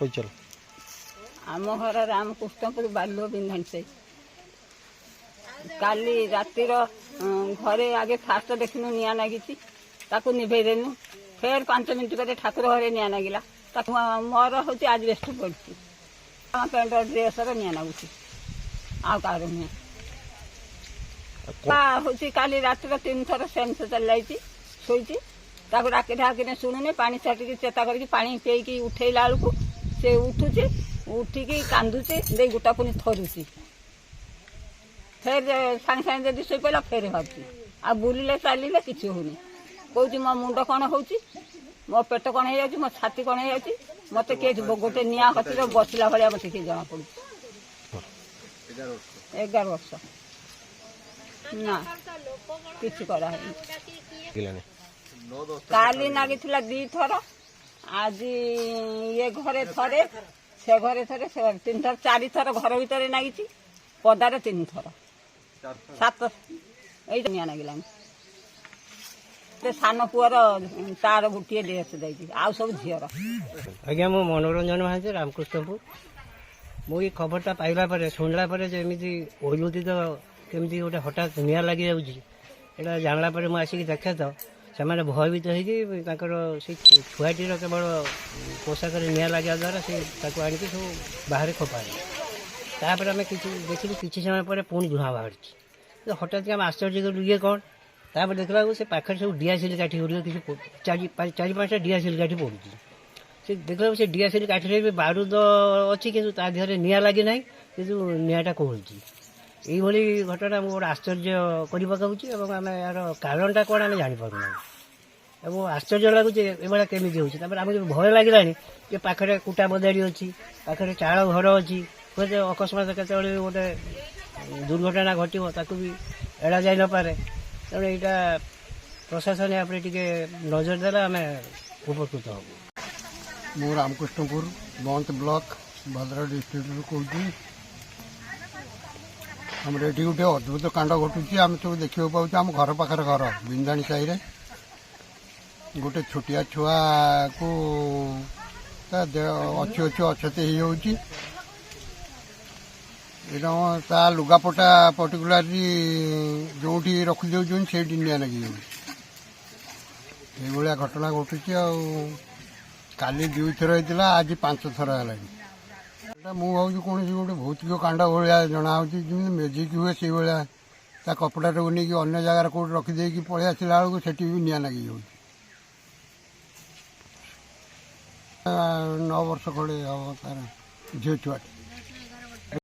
କହିଚଲ आम घर रामकृष्णपुर बाल्य बिंधान से काली रातिर घरे आगे फास्ट देखनु निया नागी ताकू निभे देनु फेर 5 मिनट पर ठाकुर घरे निया नागिला मोर हूँ आजबेस्ट पड़ी पेंट ड्रेस निया नागुची आ कार नुहे हूँ काली रात 3 थर सेम से चल जाइए शोची डाकी ढाकिने शुणुनी पा छाटिकी चेता करके पा पेईकी उठेला बेलू से उठुची उठिकी कांदुची दे गोटा पुणी थरुची फेर सांगे सांगे जब शोई पड़ा फेर भावी आ बुलिले चलिए किसी होनी कौच मो मुंड कौन हो मो पेट कौन हो मो छाती कौन हो मत किए गोटे निआ हती बसला भाया मत किए जना पड़ 11 वर्ष ना किसी कराए काली नागी 2 थर आज ये घरे थरे से घरे थरे से 3 थर 4 थर घर भीतर नागी पदारे 3 थर 7 ये नागिला सान पुअर तार गोटे डेथ जाइए आउ सब झीर आज्ञा मो मनोरंजन महांती रामकृष्णपुर मु खबरटा पाइला शुणला जमी ओलुदी तो कमी गोटे हठात निआ लगी जाऊँगा जानला मुझे देखे तो से भयभीत होकर छुआटीर केवल पोशाक निआ लगे द्वारा से आनिक सब बाहर खपाड़े तापर आम देखिलु किसी समय पर पुणी धुआं बाहर हठात आम आश्चर्य कलु ये कौन तापर देखला से पाखे सब डीआसिल काठी किसी 4-5टा डीआसिल काठी पड़ू से देखला से डीआसिल काठी भी बारूद अच्छी कि देहरे निआ लगी ना कि निआटा कहूँ यही घटना गोटे आश्चर्य कर पकाऊँ आम यार कारणटा कौन आम जापना और आश्चर्य लगुच ये केमी होमको भय लगे ये पाखे कुटा बदाड़ी अच्छी पाखे चाल घर अच्छी हुए अकस्मात केत गोटे दुर्घटना घटो भी एड़ा जा नपे तेणु यहाँ प्रशासन यहाँ टे नजर देला आम उपकृत हूँ मु रामकृष्णपुर बंत ब्लॉक भद्रक डिस्ट्रिक्ट कहूँ आमर ये गोटे अद्भुत कांड घटुची आम सब देखा पाचे आम घर पाखे घर बिंदाणी साई गोटे छोटिया छुआ को अच्छी अच्छी अछते हो लुगापटा पर्टिकुलारी जो रखी दौन से निआ लगी ये घटना घटुची काली 2 थर होता आज 5 थर है मुझे कौन गोटे भौतिक कांड भाया जना जमी मेजिक हुए से भाया कपड़ा को नहीं अन्य जगार कौट रखीदे पलि आसला बेलू से भी निआ लगी 9 वर्ष खड़े हम तार झील छुआ